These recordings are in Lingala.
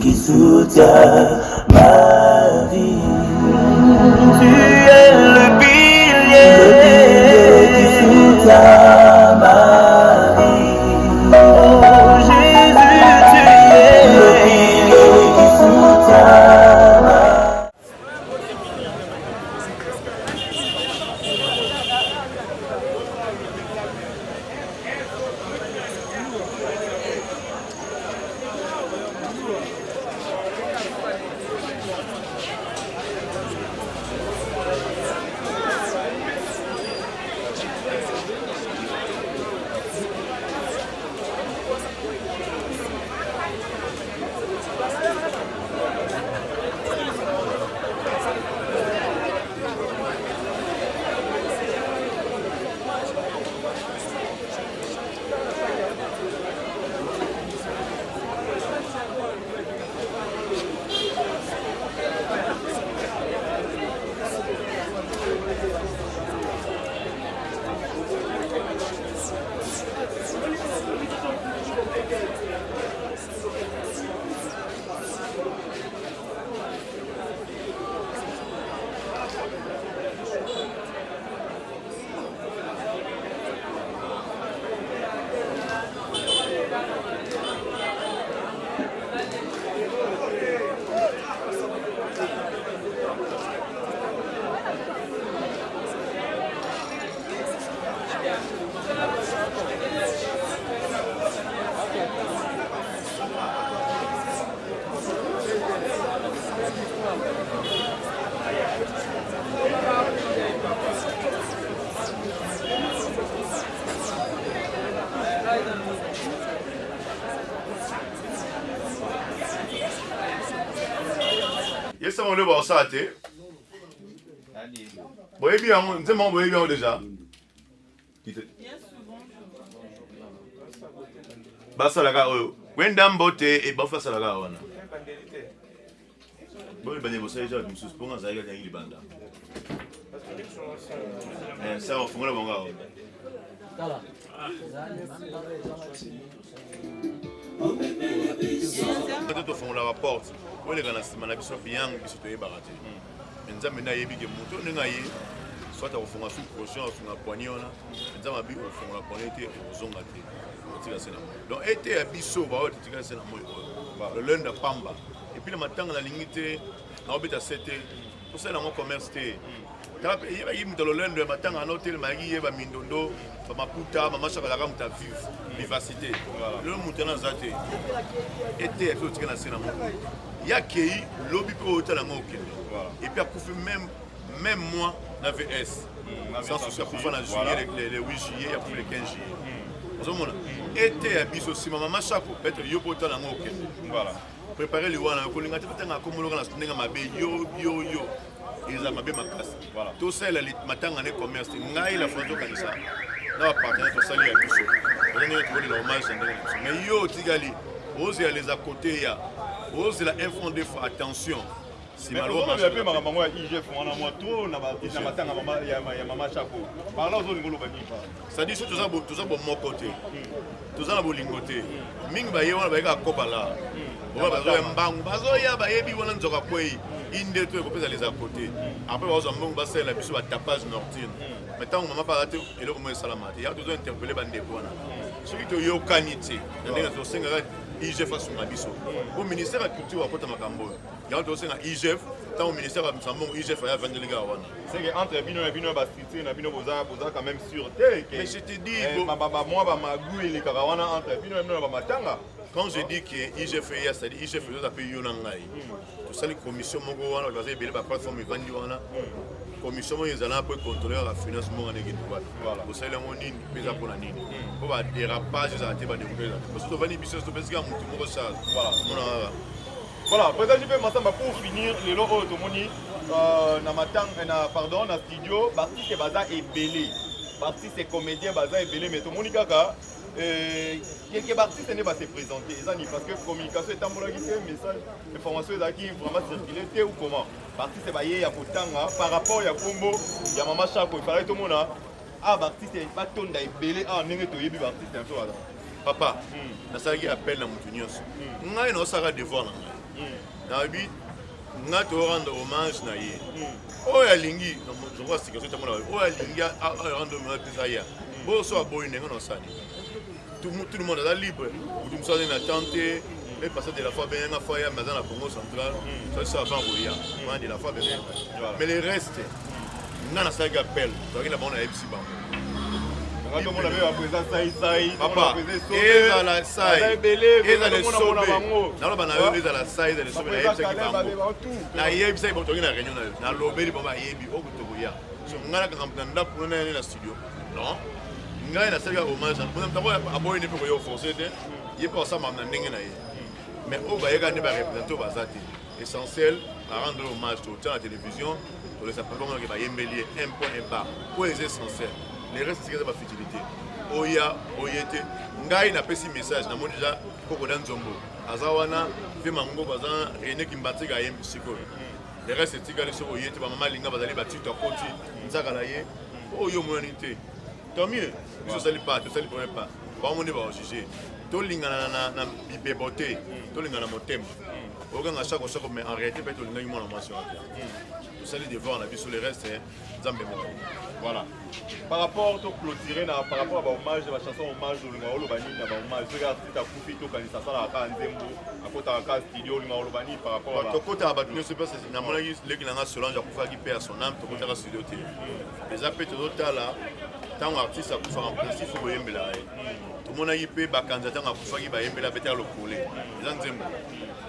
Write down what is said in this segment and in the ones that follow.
qui soutient ma vie. Tu es le pilier qui soutient ma vie. Oh Jésus, tu es le pilier qui soutient ma vie. Yes, on le voit ça, tu voyez bien, vous voyez bien déjà. Basa la gare, Wendam Bote et Bafa Salaga. Bon, il vous savez, je me suis pour un zaïga dans l'Ibanda. Ça, on fout le bon gars. Quand on fait la porte, on est dans la semaine, on est bien, on est baraté. Nous avons des motos, nous avons soit on fait un sous prochain, on fait un poignet, nous avons un on fait un poignet, on zone donc, été à Bissau, le lundi à Pamba. Et puis le matin, on a limité, on a 7 pour ça, on a un commerce. Il y a le lundi, le matin, on a un hôtel, il y a un Mindondo, Maputa, Mamachaka, la Ramta Vive, vivacité. Le montant zaté. Été à tout ce qu'on a fait. Il y a qui lobby pour hôtel à Moké. Et puis, même moi, on avait S. Sans souci, pour faire le 8 juillet, après le 15 juillet. Été à Bissau, si maman Machako, peut-être yo pour la moque. Voilà. Préparer le wana, ko linga tata comme le na stinga mabe yo. Ils ont mabe ma classe. Voilà. Tout ça le matin en commerce, ngai la photo comme ça. Na partenaire to sali à Bissau. On est pour le hommage mais yo tigali, ose les à côté ya. Ose la infondé faut attention. Si malheureusement je vais ma maman IGF on a moi trop na matanga maman ya maman Chako. Par là zo ngolo ba ni. Ça dit tout ça bon mon côté. Tout ça na bolingoté. Mingi ba yewana ba ka kopa là. Bon ba zo mbangu ba zo ya ba yebi wana nzoka kwei. Inde to ko pesa les à côté. Après ba zo mbangu ba sel la biso ba tapage nocturne. Maintenant maman pas raté et le comment salamate. Il y a toujours interpeller bande wana. Celui to yo kanité. Ndenge to senga IGF asuma biso. Au ministère de la culture akota makambo. Il y a aussi un IGF, tant au ministère de la IGF a vendu les gars. C'est que entre Bino et Bino, Bastité, Bino Boza, quand même sûreté. Mais je te dis, moi, ma et les Karawana entre Bino et Bino, Matanga. Quand je dis que IGF est, c'est-à-dire IGF est appelé Yonangai. Tout ça, les commissions Mogowana, le gazé, la plateforme Vandiwana, commission, ils allaient pour contrôler la finance en Égypte. Voilà, vous savez, on est déjà pour la nid. On va dérapage, ils ont été découvrir. Parce que Vani Bissau, c'est parce qu'il y a un mot ça. Voilà. Voilà, président JP Massamba pour finir, les locaux automoni, pardon, dans le studio, Bartis et Baza est belé. Bartis et comédien Baza est belé, mais tout le monde Kaka, quelques Bartis n'est pas se présenter. Parce que communication est en bonne guité, message, information est qui vraiment circulé, ou comment. Bartis est baillé à Kotanga, par rapport à Kombo, il y a Maman Chako, il fallait tout le monde. Ah, Bartis est pas ton d'aïe belé, ah, n'est pas Yebi Bartis, c'est un peu là. Papa, na sagi appel na mutu nyonso. Ngai no saka devoir na ngai. nabi nga to rendre hommage na ye oyo alingi je vois c'est que c'est mon oyo alingi rendre hommage pesa ya bo so aboyi nenga no sani tout le monde est libre ou tu me na tenter et passer de la fois bien fois ya maza na Congo central ça avant roya moi de la fois bien mais les restes nga na saga appel donc il a bon na FC bango quand on avait à présent saï papa et dans la saï et dans les sobé na ba na yo et dans la saï dans les sobé na FC bango na FC bango to na réunion na lobeli baba yebi okuto ya so nga na kangamba pour na studio non nga na saga hommage on d'abord aboy ne peut yo forcer il est pas ça m'a ndenge na ye mais on va y gagner par représenter au bazati essentiel à rendre hommage au temps à la télévision pour les appareils qui va y embellir un point un bar pour les essentiels les restes c'est pas futilité oya oyete ngai na pesi message na moni déjà koko dan zombo azawana ve mango bazan René Kimbati ga yem siko les restes c'est tigale so oyete ba mama linga bazali ba tito koti nzaka na ye oyo monité tant mieux je sali pas ba moni ba juger tolingana na bibebote tolingana motema okanga chaque fois mais en réalité peut tolinga yimo na mation to sali devoir na biso les restes nzambe moko voilà par rapport au clôturer par rapport à hommage de la chanson hommage olinga olobani na hommage ce gars tu as coupé to kanisa sala ka nzembo akota ka studio olinga olobani par rapport à to kota ba tino se passe na mona ki leki na Solange akufa ki pe à son âme to kota ka studio te les appels to tala tant artiste akufa en principe faut yembela tout le monde a eu ba candidat akufa ki ba yembela beta lokole les nzembo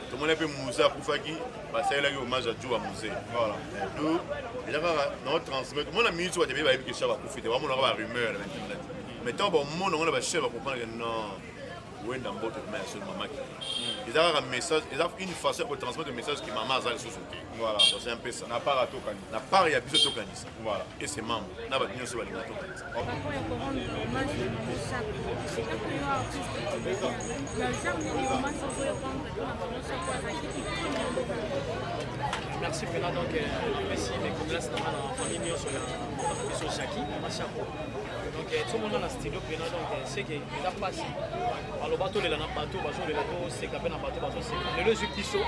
tout le monde a peu Moussa akufa ki ba ça il a hommage à Djou à Moussa voilà donc il y a dans transmettre mon ami tu vas te ba ki chava akufa te ba mon ba rumeur mais tant bon mon on a ba chef comprendre que non oui dans votre main sur maman ils ont un message ils ont une façon de transmettre le message qui maman a sur société voilà c'est un peu ça n'a pas raté quand n'a pas il y a plus de tokanis voilà et c'est membre n'a pas bien sur la ligne tokanis merci Pena donc merci mes condoléances dans la famille sur la Jackie Machako donc tout le monde dans la studio Pena donc c'est que il a passé alors bateau le na bateau bateau le bateau c'est capé na bateau bateau c'est le jupe tiso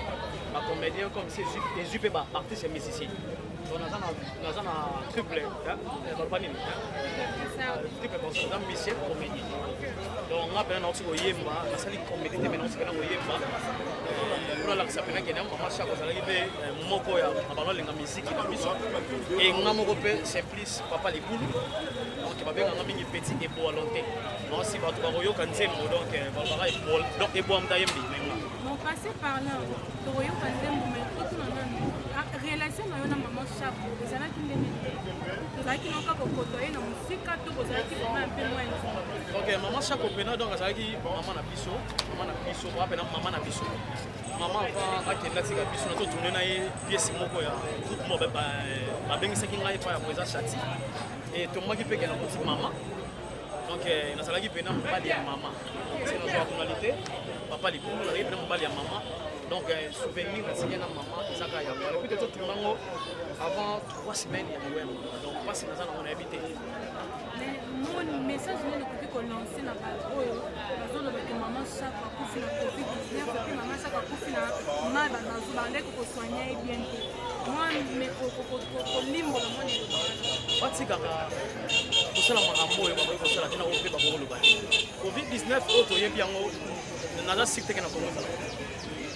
la comédien comme c'est jupe ba artiste musicien donc dans un triple dans pas ni triple concert dans musicien comédien donc on a bien notre oyemba la salle comédie mais non c'est pas oyemba pour la sapena qui est maman chaque ça arrive moko ya abalo lenga musique na biso et ngamoko pe simplice papa libulu donc va bien ngami petit et pour lonté non si ba to yoka nzembo donc balbara et pour donc et pour amta yembi mon passé par là to yoka nzembo mais tout non relation na yo na maman chaque ezala ki ndenge ezalaki noka kokotoye na musika to kozalaki vraiment un peu moins ok maman chaque opena donc azalaki maman na biso apena maman na biso maman avant akenda tika biso na tourner na ye pièce moko ya groupe mo babengisaki ngai pa ya koza chati et tomaki peke na petit maman donc nazalaki pena mobali ya maman c'est notre nationalité papa libulu nazalaki pena mobali ya maman donc souvenir nasinga na maman ezaka ya voilà puis tout tournango avant 3 semaines ya moyenne donc pas si nazana on a habité mais mon message ne le ko lancer na ba oyo bazolo ba que maman chaque akufi na covid-19 et puis maman chaque akufi na mal na zuba ndeko ko soigner bien moi mais ko limbo na moni batika ka kosala makambo oyo bakoki kosala tina ope bakoloba covid-19 oyo toyebi yango naza sik teke na kongo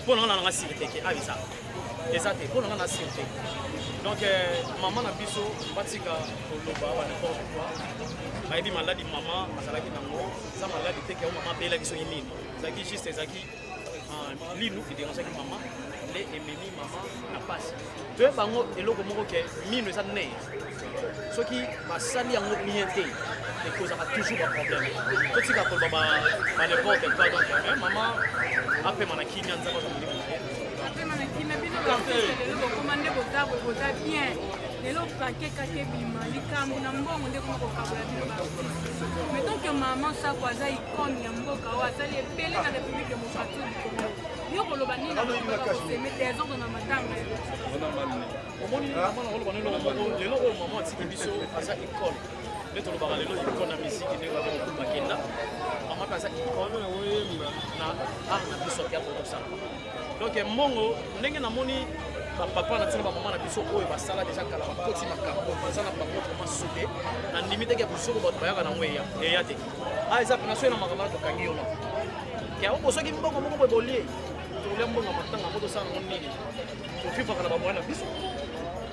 pour nous on a sécurité qui a ça exact pour nous on a sécurité donc maman na biso batika koloba ba n'importe quoi bayebi maladie maman azalaki nango za maladie te ke maman bela biso yini zaki juste zaki linu qui dérangeaki maman les ememi maman na passe to bango eloko moko ke mino eza ne soki basali yango bien te ekozaka toujours ba problème totika koloba ba n'importe quoi donc maman apema na kimia nzaba za molimo apema na kimia bino lelo komande botabo bota bien lelo pakeka ke bima likambo na mbongo nde komako kabola bino mais donc maman sako aza icône ya mboka oyo azali ebele na république démocratique du Congo yo koloba nini na koseme désordre na matanga omoni mama na koloba nelo moko lelo oyo mama atiki biso aza icône nde tolobaka lelo icône na misiki ndenge baza bakenda mama mpe aza icône na art na biso ya kosala donc mbongo ndenge namoni papa na biso na maman na biso oyo basala déjà kala bakoti makambo baza na bango vraiment soudé na ndimi teke bosoko bato bayaka nango eya te eza pena so na makambo na tokangi yo na ke okosoki mbongo moko boye bolie tolia mbongo matanga ngo tosala nango nini tofifaka na bamoya na biso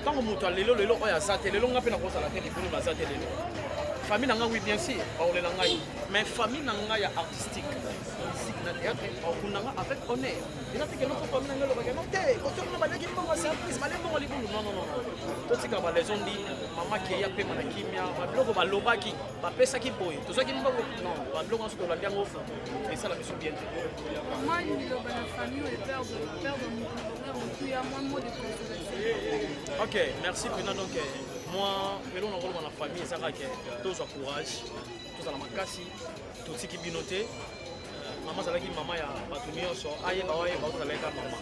ntango moto alelo lelo oyo aza te lelo nga mpe nakozala te libulu baza te lelo famille na ngai oui bien sûr baolela ngai mais famille na ngai ya artistique musique na théâtre bakundanga avec honneur eza te keno po famille na ngai lobaka no te kotonga baleki mbongo service bale mbongo libulu non totika baleson di mama keya mpe mana kimia babiloko balobaki bapesaki boye tozwaki mbongo non babiloko nyonso tolandi yango esala biso bien te moi liloba na famille oyo perdre motu ya mwa mot de consolation. Ok, merci Pena. Donc moi lelo na koloba na famille ezaka ke tozwa courage tozala makasi totiki bino te mama azalaki mama ya bato nyonso ayeba oyeba ozalaka mama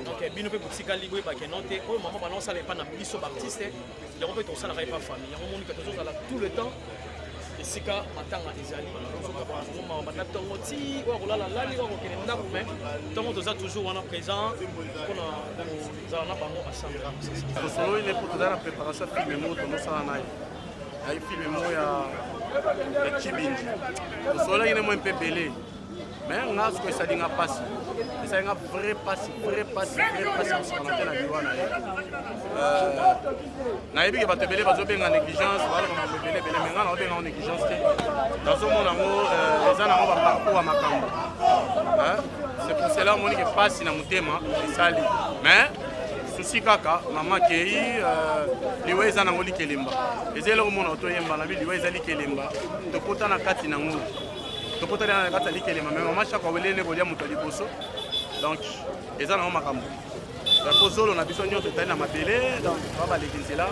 donc bino mpe botikali boyeba ke no te oyo mama bana osala epa na biso baartiste yango mpe tosalaka epa famille yango monika tozozala tout le temps esika matanga ezali tozoka bazongoma banda ntongo ti oyo kolala lali oyo kokende ndako me ntongo toza toujours wana présent mpona kozala na bango ensemble tosolo ile po toza na préparation ya filme moko tozosala na ye ayi filme moko ya Chibinji tosolaki ne mwa mpe ebele mais nga siko esalinga mpasi esalinga vrai pasi mosakana te na biwa na ye nayebi ke bato ebele bazobenga négligence balobama ebele mais nga naobenga ngo négligence te nazomona yango eza nango baparcours ya makambo c'est pour cela omoni ke pasi na motema esali mais susi kaka mama kei liwa eza nango likelemba eza eloko mona otoyemba na bi liwa eza likelemba tokota na kati nango tokota na kati ya likelemba mais mama chaka welene kolia moto ya liboso donc eza nango makambo kozolo na biso nyonso etali na mabele donc ba baleki nzela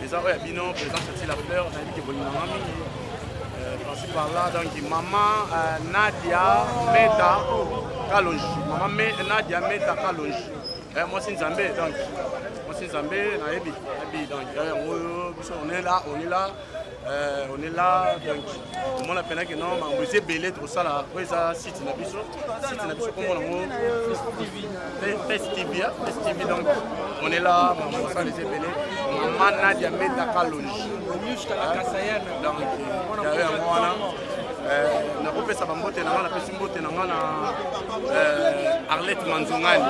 eza oyo ya bino présence ati la fleur nayebi ke bolinganga mingi passé par là donc maman Nadia Meta Kalonji maman Nadia Meta Kalonji mwasi nzambe donc mwasi nzambe nayebi donc on est là donc on a peine que non mais c'est belé tout ça là ça site na biso comme on Festivi donc on est là on ça les belé maman Nadia Meta Kalonji donc il y a moi nakopesa bambote na nga napesi mbote na nga na Arlette Manzongani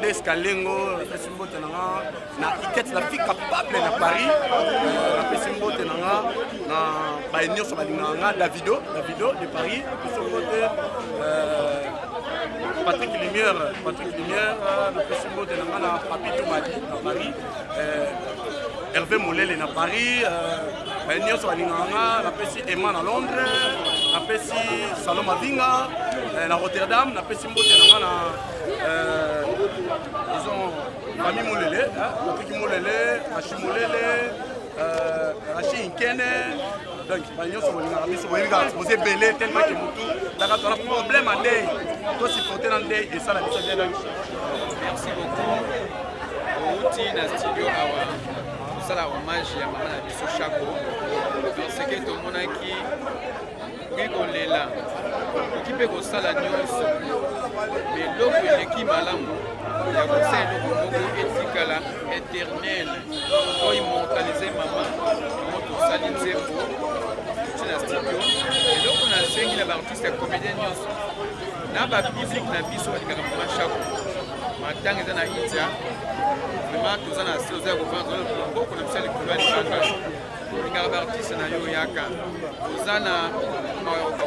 Descalengo napesi mbote na nga na Ikette la fille capable na Paris napesi mbote na nga na baye nyonso balingaka nga Davido de Paris napesi mbote Patrick Lumière napesi mbote na nga na Papito Madi na Paris Hervé Molele na Paris, nyonso balingaka nga napesi Emma na Londres, napesi Salom Avinga na Rotterdam, napesi mbote na nga na famille Molele, Patrick Molele, Achi Molele, Achi Inkene, donc nyonso balingaka biso boyebika boze belé tellement que motu taka tona problème à ndey to supporter na ndey et ça la biso bien donc merci beaucoup outi na studio awa sala hommage ya mama na biso Chako parce que tomonaki koki kolela koki mpe kosala nyonso eloko eleki malamu ya kosala eloko moko etikala éternel oyo immortalize mama yango tosali nzembo tuti na studio eloko nasengi na baartiste ya comédien nyonso na bapublike na biso balingaka mama Chako matanga eza na India vraiment toza na se oza kofanda mboko na biso ya likolo ya libanga olingaka baartiste na yo yaka oza na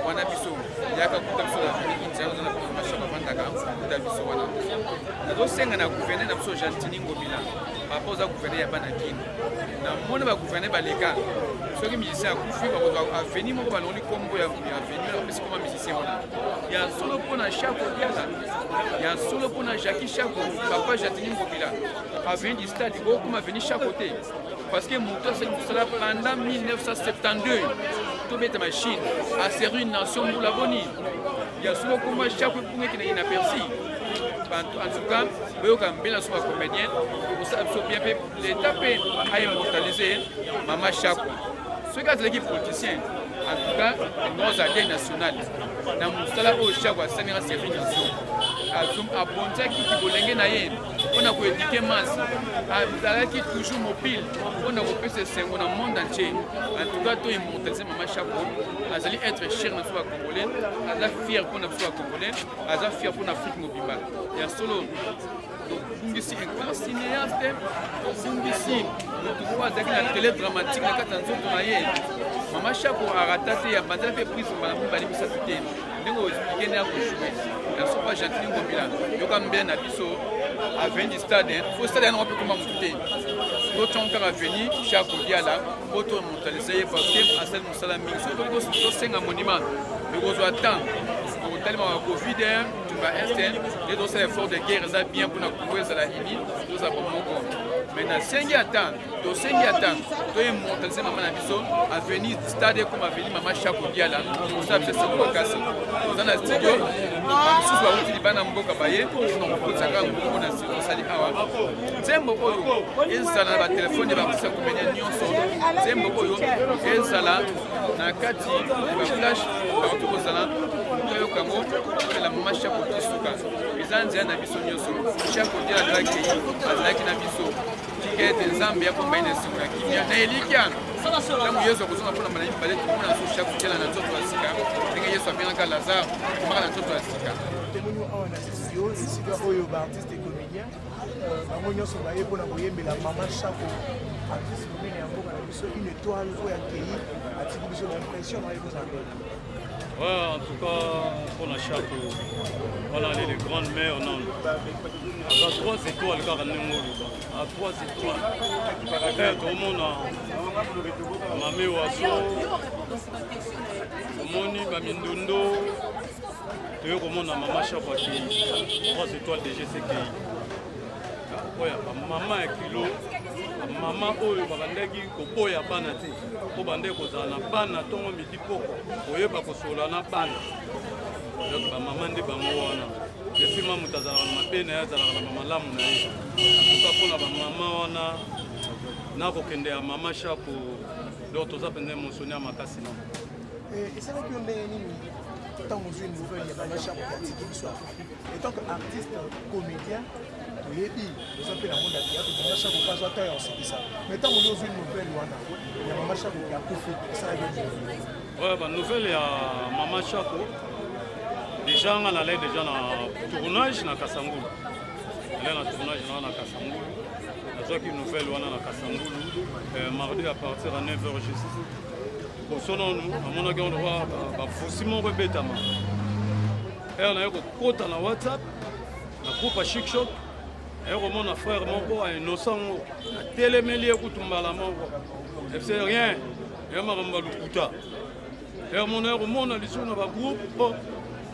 wana biso yaka kuta biso na India oza na mashaka avandaka kuta biso wana nazosenga na gouverneur na biso Gentini Ngobila papa oza gouverneur ya bana kino na moni bagouverneur baleka soki musicien akufi bakozwa aveni moko balongoli kombo ya aveni bapesi koma musicien wana ya solo mpona Chako Diala ya solo mpona Jackie Chako papa Gentini Ngobila aveni du stade okoma aveni Chako te parce que moto asali mosala pendant 1972 tobeta machine aservi une nation mbula boni ya solo koma Chako epungeki na inaperci en tout cas boyoka mbela so bacomédien osala biso bien mpe l'état mpe aimmortaliser mama Chako soki azalaki politicien en tout cas nous avons national na musala oyo chaque asalira service nation abonzaki kibolenge na ye mpona koédike masse azalaki toujours mobile mpona kopesa esengo na monde entier en tout cas to immortalise mama chaco azali être cher na biso bacongolais aza fier mpona biso bacongolais aza fier mpona afrique mobimba ya solo tobungisi un cinéaste tobungisi motu oyo azalaki na télé dramatique na kati ya nzoto na ye mama chaco arata te abanzala mpe prise mbala mibale misatu te ndenge oexplike nde akojoue yanso pa gentili ngomila yoka mbele na biso aveni du stade fo stade yango mpe koma motu te totongo kaka aveni chaco diala mpo tomontalisa ye parce que asali mosala mingi soki tosenga monument ekozwa temps tokotalemaka covid tumba este nde tosala effort de guerre eza bien mpona kongo ezala ini tozala bomoko mais nasengi ata tosengi ata toyemortalise mama na biso aveni stade comme aveni mama chaco diala osala biso seko makasi oza na studio bamisusu bauti libana mboka baye mpona kokotisaka mboko na osali awa nzembo oyo ezala na batelefone ya bakosa komenya nyonso nzembo oyo ezala na kati ya baflash bakoki kozala toyoka yango topela mama chaco tisuka eza nzela na biso nyonso chaco diala azalaki na biso tikete nzambe yakombai na esengo ya kimia na elikya ntango yesu akozonga mpona malai mibale tomona so chaque diala na nzoto ya sika ndenge yesu abengaka lazare komaka na nzoto ya sika tomoni awa na studio esika oyo baartiste et comédien bango nyonso baye mpona koyembela mama chaco artiste monene ya mboka na biso une étoile oyo akei atiki biso na impression na yekozanga. Ouais, en tout cas, pour la chaco, voilà, les grandes mères, non. À 3 étoiles, car à 3 étoiles. Tout le monde a mamé au asso, Moni, Bamindundo, tout le monde a maman chaco qui 3 étoiles de GCK. Ouais, maman est kilo. Mama oyo bakandaki koboya bana te po bande kozala na bana ntongo midi poko oyeba kosola na bana donc bamama nde bango wana esima moto azalaka na mabe na ye azalaka na bamalamu na ye atuka mpona bamama wana nakokende ya mama chaco donc toza mpenza emosioni ya makasi na esalaki yo ndenge nini ntango ozwi nouvelle ya mama chaco atiki biso akufi etant que artiste comédien toyebi oza mpe na monde ya théâtre mama chaco mpe azwa temps ya kosekisa mais ntango oyo ozwi nouvelle wana ya mama chaco akufi esalaki ouais banouvelle ya mama chaco déjà nga nalai déjà na tournage na kasangulu nalai na tournage na kasangulu nazwaki nouvelle wana na kasangulu mardi à partir ya 9h justice kosononu amonaki on droit bafosi moko ebetama ere naye kokota na whatsapp na groupe ya chic shop ekomona frère moko ainosango atelemeli ekutumbala moko c'est rien ya makambo lukuta emona ekomona lisusu na bagroupe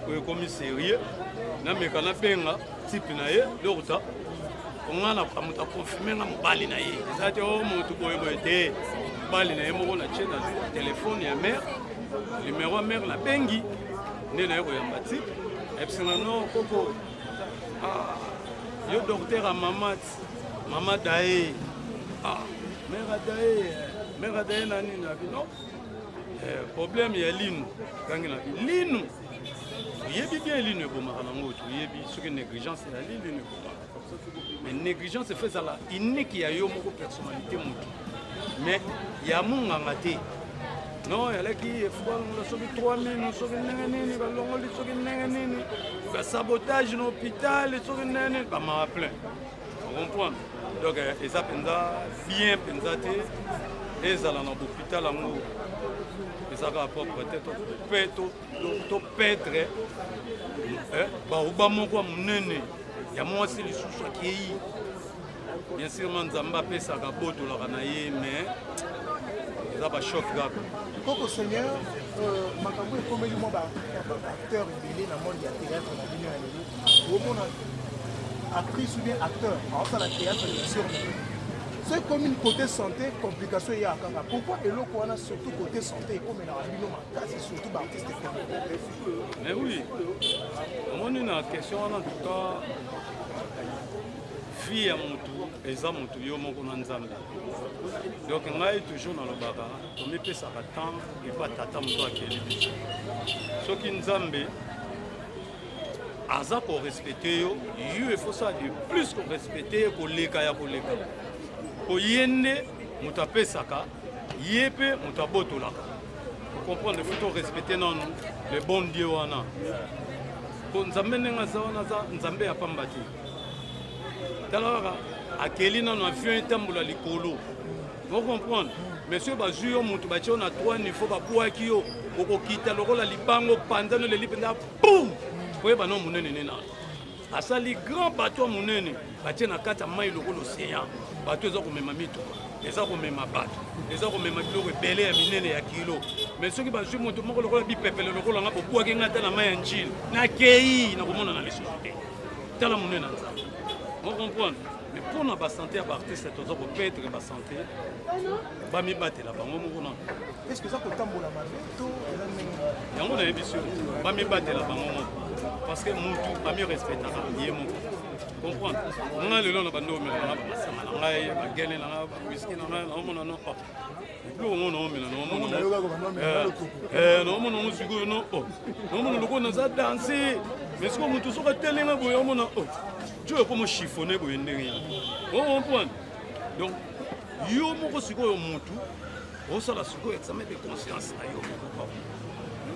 oyekomi sérieux nameka nabenga type na ye lokuta ongana moto akonfirme nga mobali na ye eza te o moto boyeboye te mobali na ye moko na tie na telefone ya mare numero ya mare nabengi nde na ye koyamba type episinga no koko yo docteur a mama dae mère dae na nini na bino problème ya linu kangi na linu oyebi bien linu ebomaka nango toyebi soki négligence ya linu ebomaka mais négligence efe ezala unique ya yo moko personnalité moto mais ya monganga te non yalaki efukalongola soki 3000 soki ndenge nini balongoli soki ndenge nini basabotage na hôpital soki ndenge nini bamaka plein ocomprendre donc eza mpenza bien mpenza te ezala na hôpital yango ezaka propre te topetre baruba moko ya monene ya mwasi lisusu akei bien sûr ma nzambe apesaka botolaka na ye mais eza bashock kaka koko seigneur makambo ekomeli mwa baacteur ebele na monde ya théâtre na bino ya lelo omona actrice ou bien acteur aosala théâtre bien sûr c'est comme une côté santé complication eya kaka pourquoi eloko wana surtout côté santé ekomelaka bino makasi surtout baartiste mais oui omoni na question wana en tout cas vie ya motu eza motu yo moko na nzambe. Donc ngai toujours na lobaka tomipesaka temps epa tata moto akeli biso soki nzambe aza korespecte yo il faut ça de plus korespecte koleka ya koleka po ye nde moto apesaka ye mpe moto abotolaka comprendre faut respecter nanu le bon Dieu wana po nzambe ndenge aza wana aza nzambe ya pamba te tala kaka akeli nanu avion etambola likolo vous comprendre monsieur bazwi yo moto batie yo na 3 niveau babwaki yo okokita lokola libango panzano leli mpenza boum koyeba no monene ne nano asali grand bateau monene batie na kati ya mai lokola océan bateau eza komema mituka eza komema bato eza komema biloko ebele ya minene ya kilo mais soki bazwi moto moko lokola bipepele lokola nga bobwaki nga ta na mai ya njile nakei nakomona na lisusu te tala monene na nzambe vous comprendre mais pour na basanté ya baartiste toza kopetre basanté bamibatela bango moko na est ce que eza kotambola mabe to eza ndenge yango nayebi sio bamibatela bango moko parce que mutu bami respectaka ye moko comprendre nga lelo na bando omela na bamasanga na ngai bagene na ngai bawiski na ngai naomona no plus ongo naomela naomona ngo sikoyo no naomona loko naza danse mais siko mutu soki atelenga boye omona jo ekoma chiffonne boye ndenge comprendre donc yo moko sikoyo mutu osala sikoyo examen de conscience na yo moko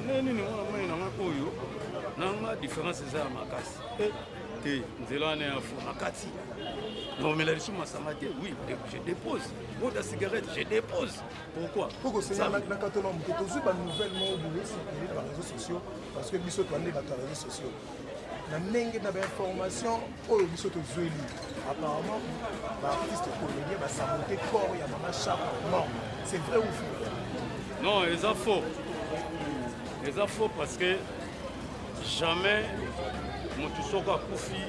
nini mwana mai nanga oyo nanga différence eza ya makasi te nzela wana ya fo makati naomela lisu masanga te oui je dépose boda cigarette je dépose pourquoi nakatona moke tozwi banouvelle moko boye circulé par réseaux sociaux parce que biso toande bato ya réseaux sociaux na ndenge na bainformation oyo biso tozweli apparemment baartiste comédien basabote corps ya mama Chako non c'est vrai ou faux? Non, eza faux. Eza faux parce que jamais motu soko akufi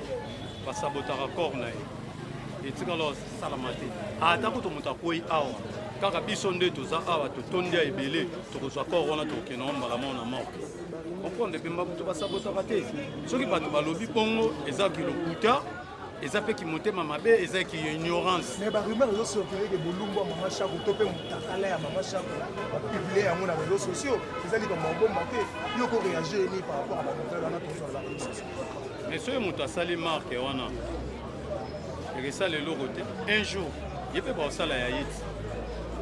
basabotaka corps na ye etikala salama te ata kuto moto akwei awa kaka biso nde toza awa totondi ya ebele tokozwa corps wana tokokende ngo mbala moko na moko comprendre mpe mbabuto basabotaka te soki bato balobi bongo eza kilokuta eza mpe kimotema mabe eza ki ignorance mais barumeur ezocircule ke bolumbu ya mama Chako to mpe motakala ya mama Chako bapiblie yango na réseaux sociaux eza likambo mabomba te yo koréagir ni par rapport à banouvelle wana tozwa na réseaux sociaux mais soki moto asali marke wana ekesala eloko te un jour ye mpe baosala ya ye ti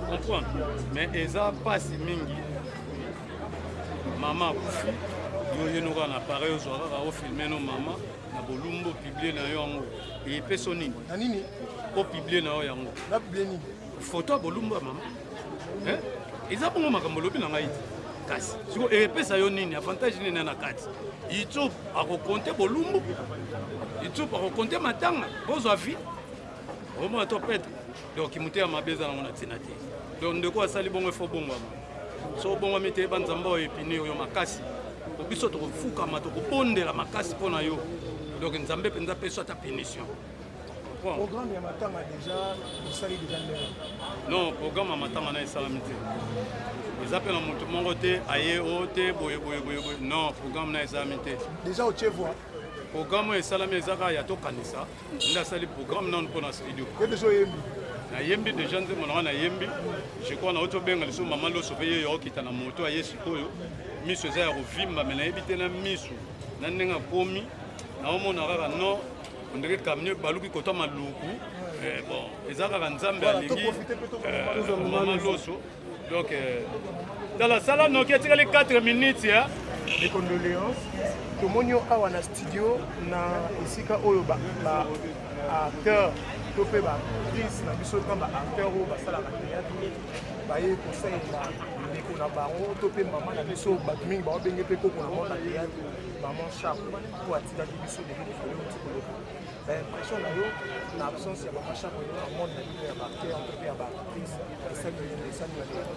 comprendre mais eza mpasi mingi mama akufi yo yenoka na pareil ozwa kaka ofilme no mama na bolumbu opiblie na yo yango epeso nini na nini opiblie na yo yango napiblie nini foto ya bolumbu ya mama eza bongo makambo olobi na ngai te kasi siko epesa yo nini avantage nini na kati youtube akokonte bolumbu youtube akokonte matanga bozwa vi omona to petre donc mote ya mabe eza nango na ntina te donc ndeko asali bongo efo bongwama so obongwami te banzamba oyo epine oyo makasi biso tokofukama tokobondela makasi mpo na yo donc nzambe mpenza mpeso ata punition programme ya matanga déjà osali déjà ndenge non programme ya matanga na esalami te eza mpe na motu moko te aye o te boye non programme na esalami te déjà otie voix programme oyo esalami eza kaka ya tokanisa nde asali programme nano mpo na studio ye déjà oyembi nayembi déjà nze monanga nayembi je crois nauti obenga lisusu mama loso mpe ye okita na moto aye sikoyo miso eza ya kovimba me nayebi te na miso na ndenge akomi naomona kaka no ondeke camion baluki kota maluku bon eza kaka nzambe alingi mama loso donc tala sala noki etikali 4 minutes ya les condoléances tomoni yo awa na studio na esika oyo baacteur to mpe baactrice na biso ka baacteur oyo basalaka théâtre baye kosalela ndeko na bango to mpe mama na biso bato mingi baobenge mpe koko na mona théâtre maman Chako po atikaki biso demedefoleuti koloba baimpression na yo na absence ya mama Chako yo na monde na bino ya baacteur to mpe ya baactrice esali na lelo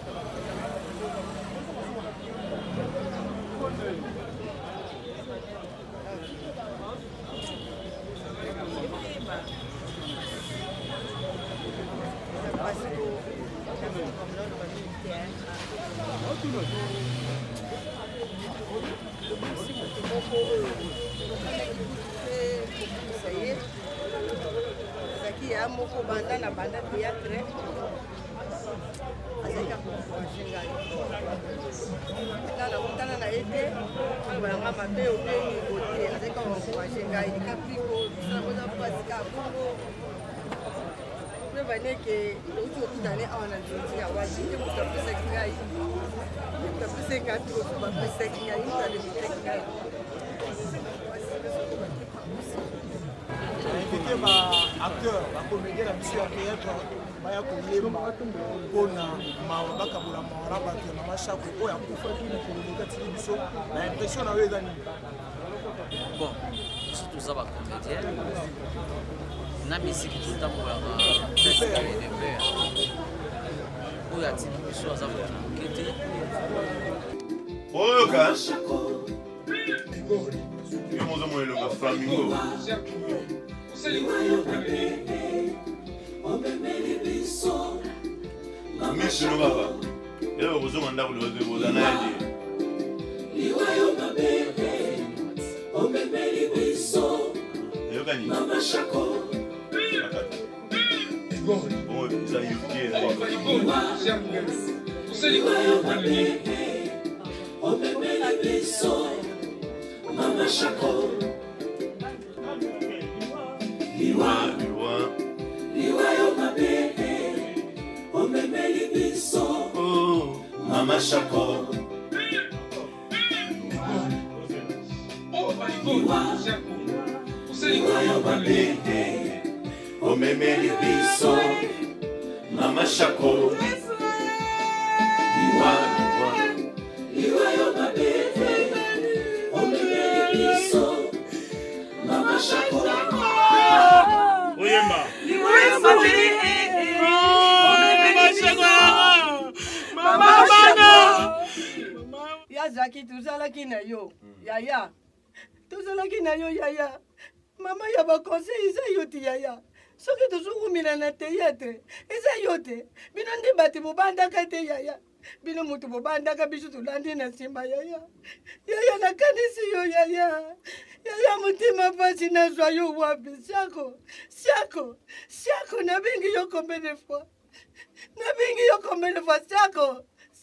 Jackie ya moko banda na banda théâtre azalaki akoencourage ngai nga nakutana na ye te balanga mabe obengi kote azalaki akoencourage ngai likapliko bisala koza mpasi ka bongo mpe baneke outi okutane awa na nzonzi ya waji te moto apesaki ngai moto apesaki ngai trofe bapesaki ngai moto alemutaki ngai invité baacteur bacomédien na biso ya théâtre baya koyemba mpona bakabola mawara bato ya mama Shako oyo akufaki mikolo ekatiki biso na impression na oyo eza nini? Bon, biso toza bacomédien na misiki totambolaka pere oyo atiki biso aza moto moke te oyo kasi yo mozomona elonga flamingo misino kaka ela bakozonga ndako boza na ye eyokani eza yuke Mama Shako Liwa yo mabele Omemeli biso Mama Shako Liwa yo mabele Omemeli biso Mama Shako Liwa yo mabele Mama Shako Oyemba Mama Shako Ya Jackie tozalaki na yo yaya tozalaki na yo yaya mama ya baconseil eza yo te yaya soki tozokumila na théâtre eza yo te bino nde bato bobandaka te yaya bino moto bobandaka biso tolandi na nsima yaya yaya nakanisi yo yaya yaya motima mpasi nazwa yo wapi Shako nabengi yo combien de fois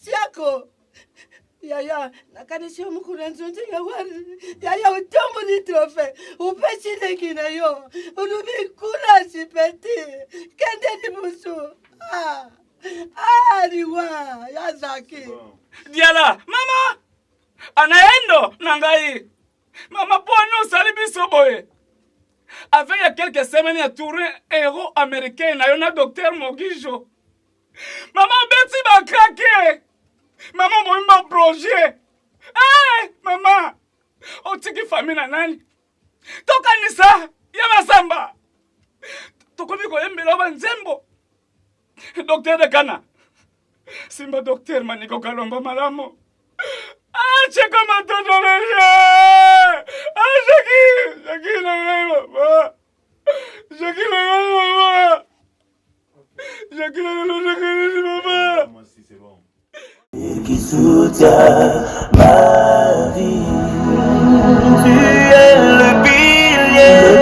Shako yaya nakanisi yo mokolo ya nzonzi ya wari yaya otomboli trofe upesi leki na yo olubi kurasi peti kende libusu liwa ya Zaki diala mama anaendo na ngai mama poni osali biso boye avec il y a quelques semaines ya tourné héros américain na yo na docteur Mogijo mama beti bakrake mama moimba projet mama otiki famille na nani tokanisa ya masamba tokomi koyembela banzembo docteur de Kana simba docteur Maniko Kalomba malamu cheko matoto leje Jackie na ngai mama Jackie na ngai mama Jackie na ngai mama et qui soutient ma vie. Tu es le pilier